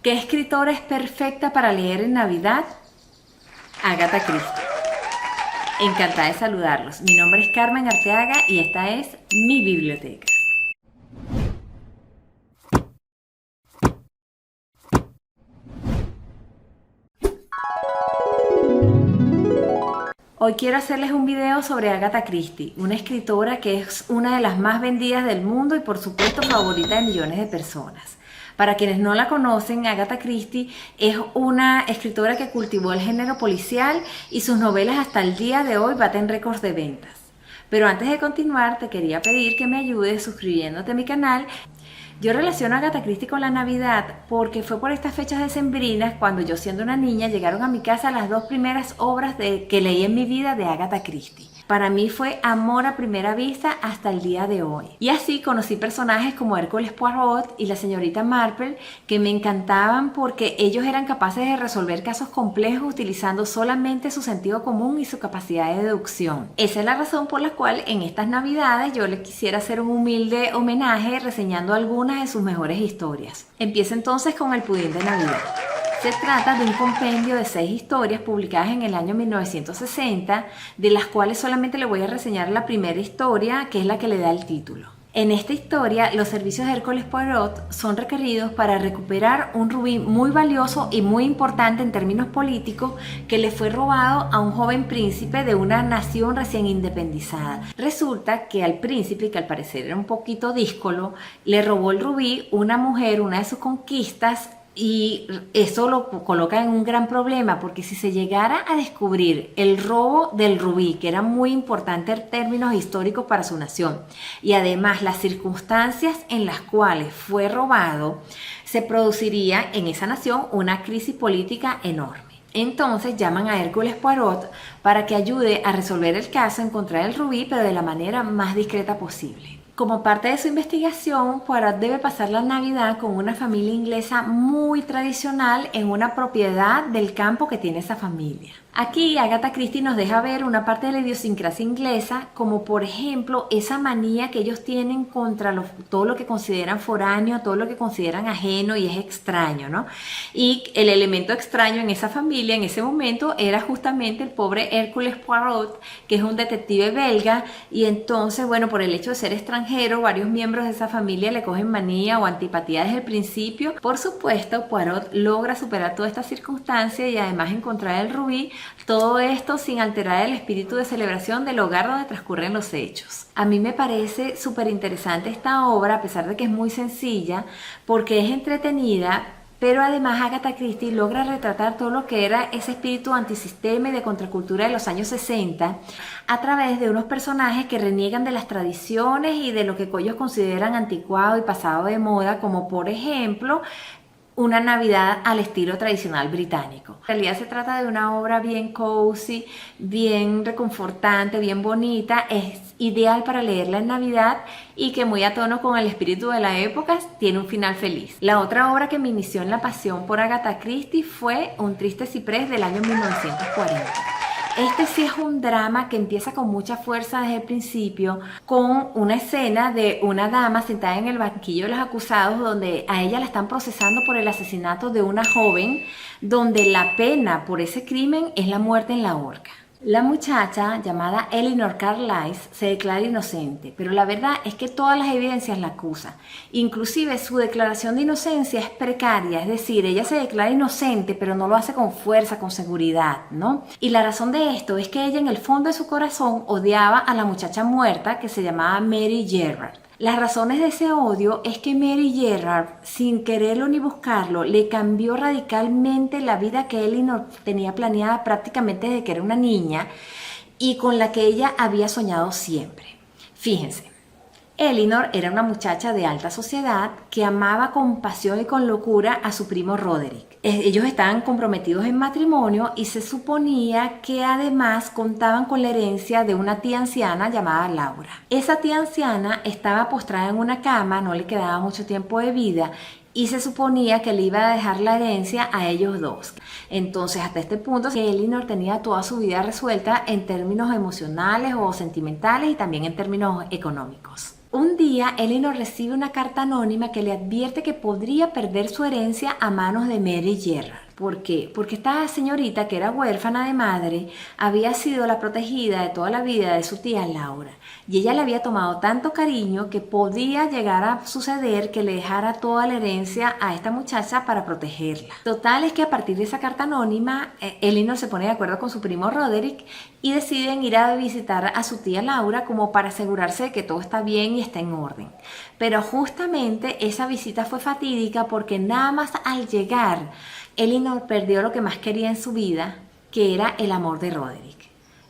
¿Qué escritora es perfecta para leer en Navidad? Agatha Christie. Encantada de saludarlos. Mi nombre es Carmen Arteaga y esta es mi biblioteca. Hoy quiero hacerles un video sobre Agatha Christie, una escritora que es una de las más vendidas del mundo y por supuesto favorita de millones de personas. Para quienes no la conocen, Agatha Christie es una escritora que cultivó el género policial y sus novelas hasta el día de hoy baten récords de ventas. Pero antes de continuar, te quería pedir que me ayudes suscribiéndote a mi canal. Yo relaciono a Agatha Christie con la Navidad porque fue por estas fechas decembrinas cuando yo, siendo una niña, llegaron a mi casa las dos primeras obras que leí en mi vida de Agatha Christie. Para mí fue amor a primera vista hasta el día de hoy. Y así conocí personajes como Hércules Poirot y la señorita Marple, que me encantaban porque ellos eran capaces de resolver casos complejos utilizando solamente su sentido común y su capacidad de deducción. Esa es la razón por la cual en estas Navidades yo les quisiera hacer un humilde homenaje reseñando algunas de sus mejores historias. Empiezo entonces con El Pudín de Navidad. Se trata de un compendio de 6 historias publicadas en el año 1960, de las cuales solamente le voy a reseñar la primera historia, que es la que le da el título. En esta historia, los servicios de Hércules Poirot son requeridos para recuperar un rubí muy valioso y muy importante en términos políticos que le fue robado a un joven príncipe de una nación recién independizada. Resulta que al príncipe, que al parecer era un poquito díscolo, le robó el rubí una mujer, una de sus conquistas, y eso lo coloca en un gran problema, porque si se llegara a descubrir el robo del rubí, que era muy importante en términos históricos para su nación, y además las circunstancias en las cuales fue robado, se produciría en esa nación una crisis política enorme. Entonces llaman a Hércules Poirot para que ayude a resolver el caso, encontrar el rubí, pero de la manera más discreta posible. Como parte de su investigación, Poirot debe pasar la Navidad con una familia inglesa muy tradicional en una propiedad del campo que tiene esa familia. Aquí Agatha Christie nos deja ver una parte de la idiosincrasia inglesa, como por ejemplo esa manía que ellos tienen contra todo lo que consideran foráneo, todo lo que consideran ajeno y es extraño, ¿no? Y el elemento extraño en esa familia en ese momento era justamente el pobre Hércules Poirot, que es un detective belga, y entonces, bueno, por el hecho de ser extranjero, varios miembros de esa familia le cogen manía o antipatía desde el principio. Por supuesto, Poirot logra superar toda esta circunstancia y además encontrar el rubí. Todo esto sin alterar el espíritu de celebración del hogar donde transcurren los hechos. A mí me parece súper interesante esta obra, a pesar de que es muy sencilla, porque es entretenida, pero además Agatha Christie logra retratar todo lo que era ese espíritu antisistema y de contracultura de los años 60 a través de unos personajes que reniegan de las tradiciones y de lo que ellos consideran anticuado y pasado de moda, como por ejemplo una Navidad al estilo tradicional británico. En realidad se trata de una obra bien cozy, bien reconfortante, bien bonita. Es ideal para leerla en Navidad y que, muy a tono con el espíritu de la época, tiene un final feliz. La otra obra que me inició en la pasión por Agatha Christie fue Un triste ciprés del año 1940. Este sí es un drama que empieza con mucha fuerza desde el principio, con una escena de una dama sentada en el banquillo de los acusados, donde a ella la están procesando por el asesinato de una joven, donde la pena por ese crimen es la muerte en la horca. La muchacha, llamada Elinor Carlisle, se declara inocente, pero la verdad es que todas las evidencias la acusan. Inclusive su declaración de inocencia es precaria, es decir, ella se declara inocente, pero no lo hace con fuerza, con seguridad, ¿no? Y la razón de esto es que ella en el fondo de su corazón odiaba a la muchacha muerta que se llamaba Mary Gerard. Las razones de ese odio es que Mary Gerard, sin quererlo ni buscarlo, le cambió radicalmente la vida que Elinor tenía planeada prácticamente desde que era una niña y con la que ella había soñado siempre. Fíjense, Elinor era una muchacha de alta sociedad que amaba con pasión y con locura a su primo Roderick. Ellos estaban comprometidos en matrimonio y se suponía que además contaban con la herencia de una tía anciana llamada Laura. Esa tía anciana estaba postrada en una cama, no le quedaba mucho tiempo de vida y se suponía que le iba a dejar la herencia a ellos dos. Entonces, hasta este punto, Elinor tenía toda su vida resuelta en términos emocionales o sentimentales y también en términos económicos. Un día, Elinor recibe una carta anónima que le advierte que podría perder su herencia a manos de Mary Gerard. ¿Por qué? Porque esta señorita, que era huérfana de madre, había sido la protegida de toda la vida de su tía Laura. Y ella le había tomado tanto cariño que podía llegar a suceder que le dejara toda la herencia a esta muchacha para protegerla. Total es que a partir de esa carta anónima, Elinor se pone de acuerdo con su primo Roderick y deciden ir a visitar a su tía Laura como para asegurarse de que todo está bien y está en orden. Pero justamente esa visita fue fatídica porque nada más al llegar, Elinor perdió lo que más quería en su vida, que era el amor de Roderick.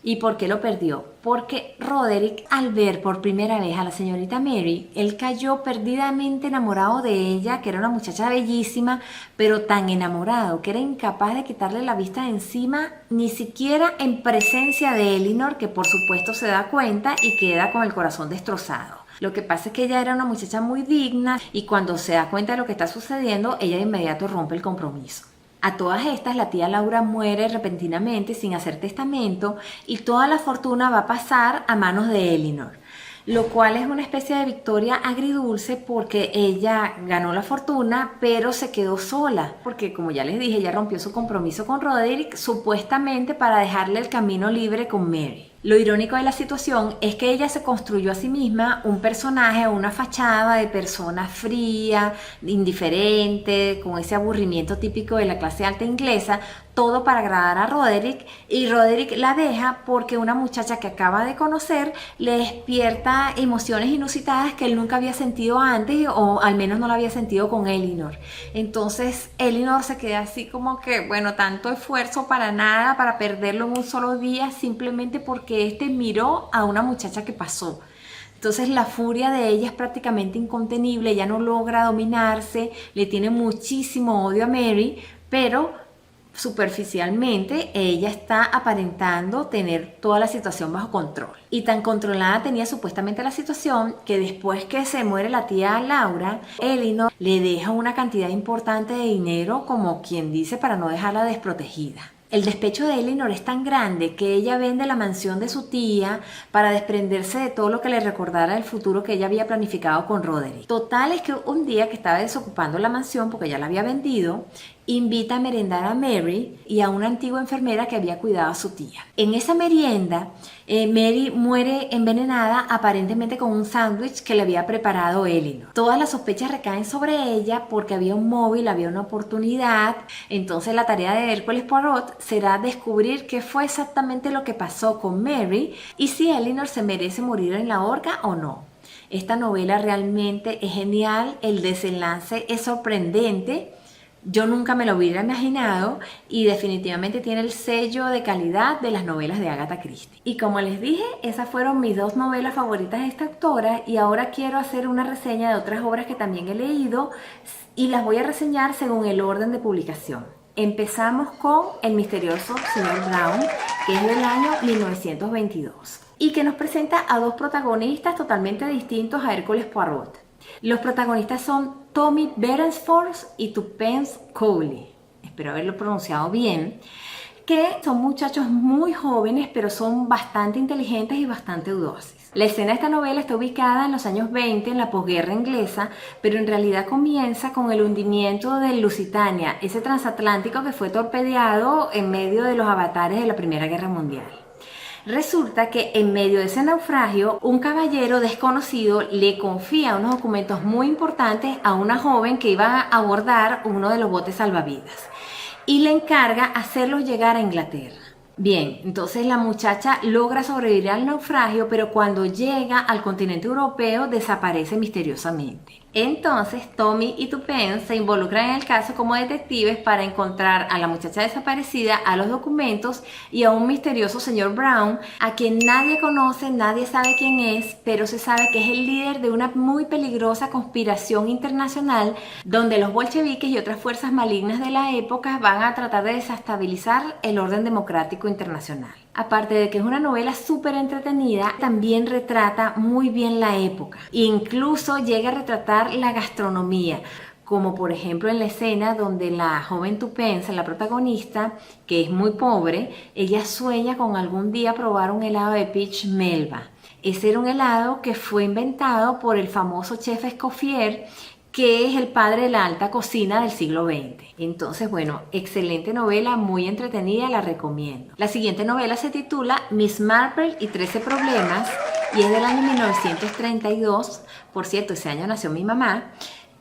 ¿Y por qué lo perdió? Porque Roderick, al ver por primera vez a la señorita Mary, él cayó perdidamente enamorado de ella, que era una muchacha bellísima, pero tan enamorado que era incapaz de quitarle la vista de encima, ni siquiera en presencia de Elinor, que por supuesto se da cuenta y queda con el corazón destrozado. Lo que pasa es que ella era una muchacha muy digna y cuando se da cuenta de lo que está sucediendo, ella de inmediato rompe el compromiso. A todas estas, la tía Laura muere repentinamente sin hacer testamento y toda la fortuna va a pasar a manos de Elinor, lo cual es una especie de victoria agridulce porque ella ganó la fortuna pero se quedó sola, porque como ya les dije, ella rompió su compromiso con Roderick supuestamente para dejarle el camino libre con Mary. Lo irónico de la situación es que ella se construyó a sí misma un personaje, una fachada de persona fría, indiferente, con ese aburrimiento típico de la clase alta inglesa, todo para agradar a Roderick, y Roderick la deja porque una muchacha que acaba de conocer le despierta emociones inusitadas que él nunca había sentido antes, o al menos no lo había sentido con Elinor. Entonces Elinor se queda así como que, bueno, tanto esfuerzo para nada, para perderlo en un solo día, simplemente porque este miró a una muchacha que pasó. Entonces la furia de ella es prácticamente incontenible, ella no logra dominarse, le tiene muchísimo odio a Mary, pero superficialmente ella está aparentando tener toda la situación bajo control. Y tan controlada tenía supuestamente la situación que después que se muere la tía Laura, Elinor le deja una cantidad importante de dinero, como quien dice, para no dejarla desprotegida. El despecho de Elinor es tan grande que ella vende la mansión de su tía para desprenderse de todo lo que le recordara el futuro que ella había planificado con Roderick. Total es que un día que estaba desocupando la mansión porque ya la había vendido, invita a merendar a Mary y a una antigua enfermera que había cuidado a su tía. En esa merienda, Mary muere envenenada aparentemente con un sándwich que le había preparado Elinor. Todas las sospechas recaen sobre ella porque había un móvil, había una oportunidad. Entonces la tarea de Hércules Poirot será descubrir qué fue exactamente lo que pasó con Mary y si Elinor se merece morir en la horca o no. Esta novela realmente es genial, el desenlace es sorprendente. Yo nunca me lo hubiera imaginado y definitivamente tiene el sello de calidad de las novelas de Agatha Christie. Y como les dije, esas fueron mis dos novelas favoritas de esta autora y ahora quiero hacer una reseña de otras obras que también he leído y las voy a reseñar según el orden de publicación. Empezamos con El misterioso señor Brown, que es del año 1922 y que nos presenta a dos protagonistas totalmente distintos a Hércules Poirot. Los protagonistas son Tommy Beresford y Tuppence Cowley, espero haberlo pronunciado bien, que son muchachos muy jóvenes pero son bastante inteligentes y bastante audaces. La escena de esta novela está ubicada en los años 20 en la posguerra inglesa, pero en realidad comienza con el hundimiento del Lusitania, ese transatlántico que fue torpedeado en medio de los avatares de la Primera Guerra Mundial. Resulta que en medio de ese naufragio, un caballero desconocido le confía unos documentos muy importantes a una joven que iba a abordar uno de los botes salvavidas y le encarga hacerlos llegar a Inglaterra. Bien, entonces la muchacha logra sobrevivir al naufragio, pero cuando llega al continente europeo desaparece misteriosamente. Entonces Tommy y Tuppence se involucran en el caso como detectives para encontrar a la muchacha desaparecida, a los documentos y a un misterioso señor Brown a quien nadie conoce, nadie sabe quién es, pero se sabe que es el líder de una muy peligrosa conspiración internacional donde los bolcheviques y otras fuerzas malignas de la época van a tratar de desestabilizar el orden democrático internacional. Aparte de que es una novela súper entretenida, también retrata muy bien la época e incluso llega a retratar la gastronomía, como por ejemplo en la escena donde la joven Tuppence, la protagonista, que es muy pobre, ella sueña con algún día probar un helado de peach melba. Ese era un helado que fue inventado por el famoso chef Escoffier, que es el padre de la alta cocina del siglo XX. Entonces, bueno, excelente novela, muy entretenida, la recomiendo. La siguiente novela se titula Miss Marple y 13 problemas y es del año 1932. Por cierto, ese año nació mi mamá.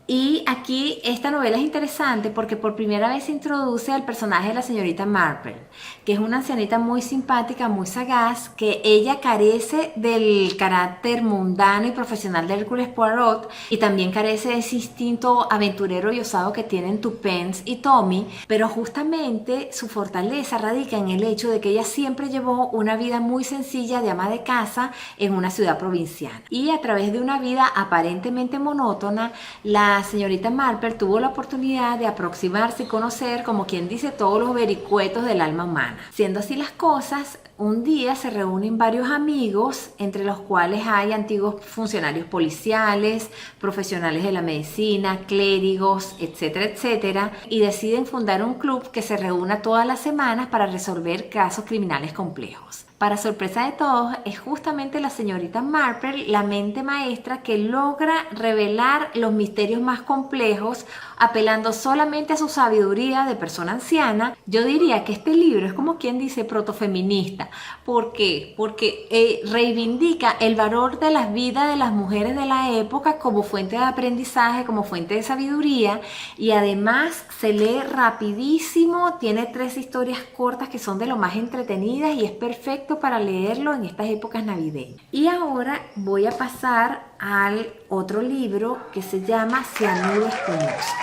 Y aquí esta novela es interesante porque por primera vez se introduce al personaje de la señorita Marple, que es una ancianita muy simpática, muy sagaz, que ella carece del carácter mundano y profesional de Hércules Poirot y también carece de ese instinto aventurero y osado que tienen Tuppence y Tommy, pero justamente su fortaleza radica en el hecho de que ella siempre llevó una vida muy sencilla de ama de casa en una ciudad provinciana. Y a través de una vida aparentemente monótona, la señorita Marple tuvo la oportunidad de aproximarse y conocer, como quien dice, todos los vericuetos del alma humana. Siendo así las cosas, un día se reúnen varios amigos, entre los cuales hay antiguos funcionarios policiales, profesionales de la medicina, clérigos, etcétera, etcétera, y deciden fundar un club que se reúna todas las semanas para resolver casos criminales complejos. Para sorpresa de todos, es justamente la señorita Marple, la mente maestra, que logra revelar los misterios más complejos, apelando solamente a su sabiduría de persona anciana. Yo diría que este libro es como quien dice protofeminista. ¿Por qué? Porque reivindica el valor de las vidas de las mujeres de la época como fuente de aprendizaje, como fuente de sabiduría, y además se lee rapidísimo, tiene 3 historias cortas que son de lo más entretenidas y es perfecto para leerlo en estas épocas navideñas. Y ahora voy a pasar al otro libro que se llama Cianuro Espumoso.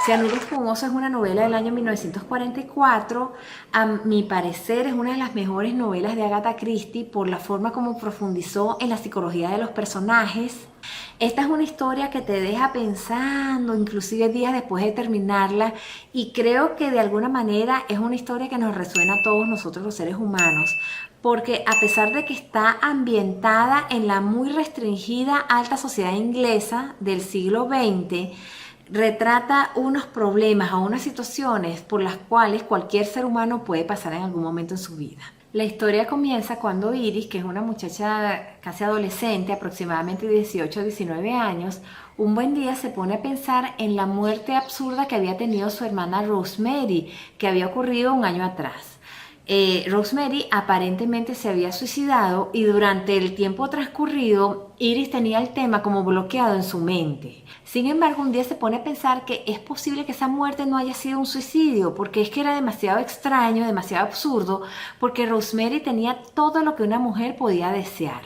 Cianuro Espumoso es una novela del año 1944. A mi parecer es una de las mejores novelas de Agatha Christie por la forma como profundizó en la psicología de los personajes. Esta es una historia que te deja pensando, inclusive días después de terminarla, y creo que de alguna manera es una historia que nos resuena a todos nosotros los seres humanos, porque a pesar de que está ambientada en la muy restringida alta sociedad inglesa del siglo XX, retrata unos problemas o unas situaciones por las cuales cualquier ser humano puede pasar en algún momento en su vida. La historia comienza cuando Iris, que es una muchacha casi adolescente, aproximadamente 18 o 19 años, un buen día se pone a pensar en la muerte absurda que había tenido su hermana Rosemary, que había ocurrido un año atrás. Rosemary aparentemente se había suicidado y durante el tiempo transcurrido Iris tenía el tema como bloqueado en su mente. Sin embargo, un día se pone a pensar que es posible que esa muerte no haya sido un suicidio, porque es que era demasiado extraño, demasiado absurdo, porque Rosemary tenía todo lo que una mujer podía desear.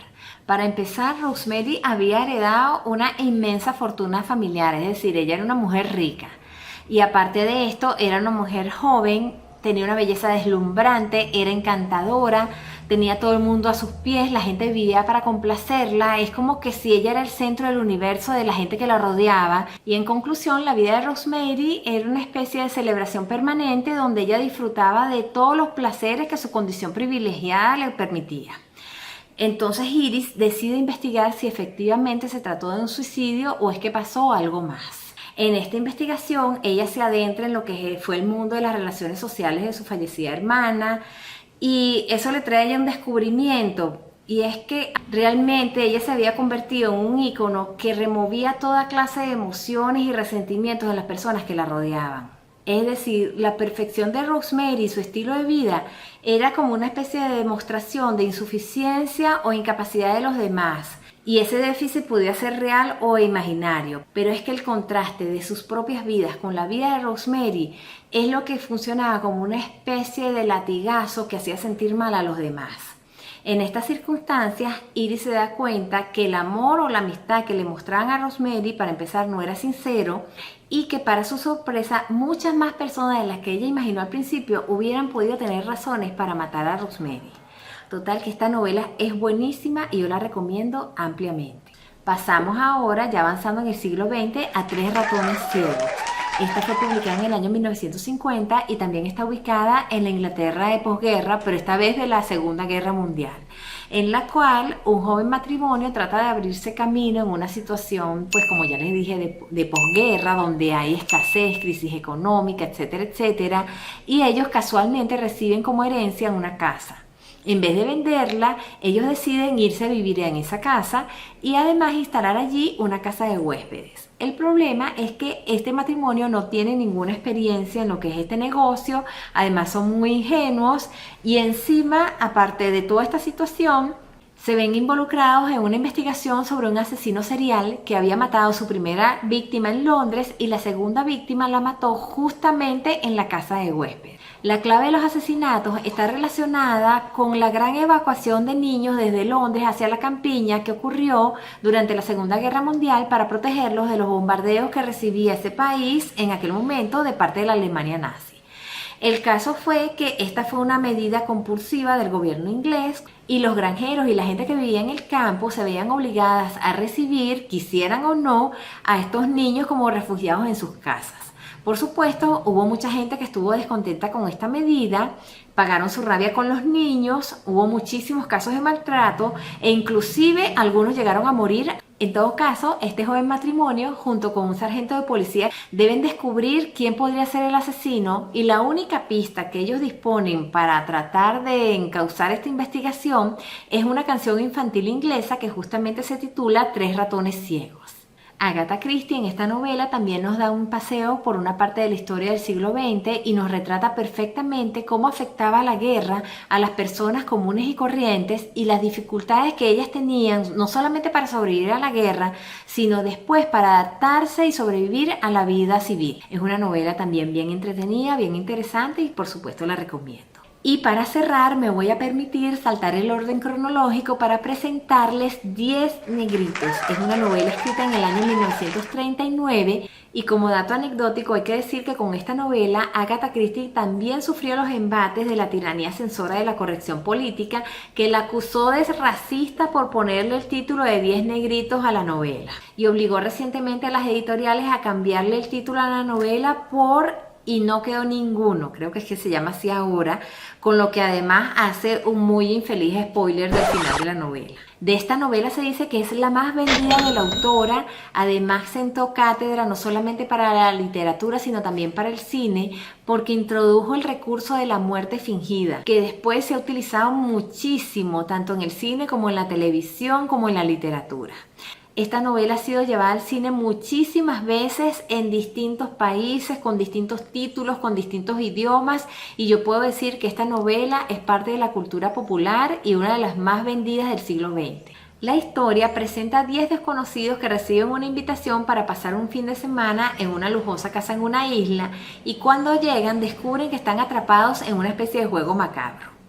Para empezar, Rosemary había heredado una inmensa fortuna familiar, es decir, ella era una mujer rica. Y aparte de esto, era una mujer joven, tenía una belleza deslumbrante, era encantadora, tenía todo el mundo a sus pies, la gente vivía para complacerla, es como que si ella era el centro del universo de la gente que la rodeaba. Y en conclusión, la vida de Rosemary era una especie de celebración permanente donde ella disfrutaba de todos los placeres que su condición privilegiada le permitía. Entonces Iris decide investigar si efectivamente se trató de un suicidio o es que pasó algo más. En esta investigación, ella se adentra en lo que fue el mundo de las relaciones sociales de su fallecida hermana y eso le trae a ella un descubrimiento, y es que realmente ella se había convertido en un ícono que removía toda clase de emociones y resentimientos de las personas que la rodeaban. Es decir, la perfección de Rosemary y su estilo de vida era como una especie de demostración de insuficiencia o incapacidad de los demás. Y ese déficit podía ser real o imaginario, pero es que el contraste de sus propias vidas con la vida de Rosemary es lo que funcionaba como una especie de latigazo que hacía sentir mal a los demás. En estas circunstancias, Iris se da cuenta que el amor o la amistad que le mostraban a Rosemary, para empezar, no era sincero y que para su sorpresa muchas más personas de las que ella imaginó al principio hubieran podido tener razones para matar a Rosemary. Total que esta novela es buenísima y yo la recomiendo ampliamente. Pasamos ahora, ya avanzando en el siglo XX, a Tres ratones ciegos. Esta fue publicada en el año 1950 y también está ubicada en la Inglaterra de posguerra, pero esta vez de la Segunda Guerra Mundial, en la cual un joven matrimonio trata de abrirse camino en una situación, pues como ya les dije, de posguerra, donde hay escasez, crisis económica, etcétera, etcétera, y ellos casualmente reciben como herencia una casa. En vez de venderla, ellos deciden irse a vivir en esa casa y además instalar allí una casa de huéspedes. El problema es que este matrimonio no tiene ninguna experiencia en lo que es este negocio, además son muy ingenuos y encima, aparte de toda esta situación, se ven involucrados en una investigación sobre un asesino serial que había matado a su primera víctima en Londres y la segunda víctima la mató justamente en la casa de huéspedes. La clave de los asesinatos está relacionada con la gran evacuación de niños desde Londres hacia la campiña que ocurrió durante la Segunda Guerra Mundial para protegerlos de los bombardeos que recibía ese país en aquel momento de parte de la Alemania nazi. El caso fue que esta fue una medida compulsiva del gobierno inglés y los granjeros y la gente que vivía en el campo se veían obligadas a recibir, quisieran o no, a estos niños como refugiados en sus casas. Por supuesto, hubo mucha gente que estuvo descontenta con esta medida, pagaron su rabia con los niños, hubo muchísimos casos de maltrato e inclusive algunos llegaron a morir. En todo caso, este joven matrimonio, junto con un sargento de policía, deben descubrir quién podría ser el asesino y la única pista que ellos disponen para tratar de encauzar esta investigación es una canción infantil inglesa que justamente se titula Tres ratones ciegos. Agatha Christie en esta novela también nos da un paseo por una parte de la historia del siglo XX y nos retrata perfectamente cómo afectaba la guerra a las personas comunes y corrientes y las dificultades que ellas tenían no solamente para sobrevivir a la guerra, sino después para adaptarse y sobrevivir a la vida civil. Es una novela también bien entretenida, bien interesante y por supuesto la recomiendo. Y para cerrar me voy a permitir saltar el orden cronológico para presentarles 10 negritos. Es una novela escrita en el año 1939 y como dato anecdótico hay que decir que con esta novela Agatha Christie también sufrió los embates de la tiranía censora de la corrección política que la acusó de racista por ponerle el título de 10 negritos a la novela y obligó recientemente a las editoriales a cambiarle el título a la novela y no quedó ninguno, creo que es que se llama así ahora, con lo que además hace un muy infeliz spoiler del final de la novela. De esta novela se dice que es la más vendida de la autora, además sentó cátedra no solamente para la literatura sino también para el cine, porque introdujo el recurso de la muerte fingida, que después se ha utilizado muchísimo, tanto en el cine como en la televisión como en la literatura. Esta novela ha sido llevada al cine muchísimas veces en distintos países, con distintos títulos, con distintos idiomas y yo puedo decir que esta novela es parte de la cultura popular y una de las más vendidas del siglo XX. La historia presenta a 10 desconocidos que reciben una invitación para pasar un fin de semana en una lujosa casa en una isla y cuando llegan descubren que están atrapados en una especie de juego macabro.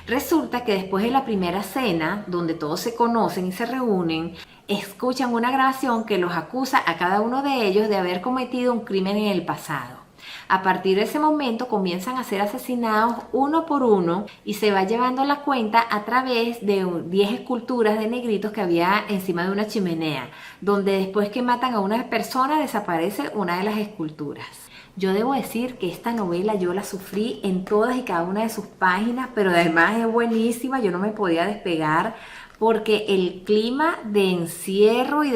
Resulta que después de la primera cena, donde todos se conocen y se reúnen, escuchan una grabación que los acusa a cada uno de ellos de haber cometido un crimen en el pasado. A partir de ese momento comienzan a ser asesinados uno por uno y se va llevando la cuenta a través de 10 esculturas de negritos que había encima de una chimenea, donde después que matan a una persona desaparece una de las esculturas. Yo debo decir que esta novela yo la sufrí en todas y cada una de sus páginas, pero además es buenísima, yo no me podía despegar porque el clima de encierro y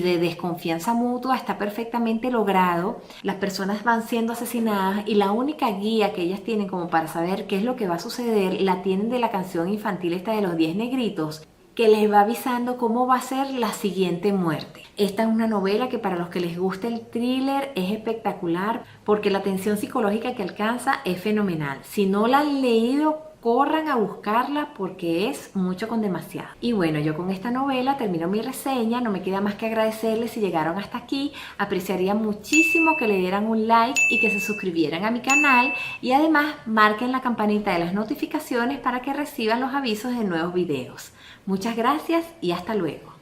de desconfianza mutua está perfectamente logrado. Las personas van siendo asesinadas y la única guía que ellas tienen como para saber qué es lo que va a suceder la tienen de la canción infantil esta de los 10 negritos, que les va avisando cómo va a ser la siguiente muerte. Esta es una novela que para los que les gusta el thriller es espectacular porque la tensión psicológica que alcanza es fenomenal. Si no la han leído, corran a buscarla porque es mucho con demasiado. Y bueno, yo con esta novela termino mi reseña, no me queda más que agradecerles si llegaron hasta aquí, apreciaría muchísimo que le dieran un like y que se suscribieran a mi canal y además marquen la campanita de las notificaciones para que reciban los avisos de nuevos videos. Muchas gracias y hasta luego.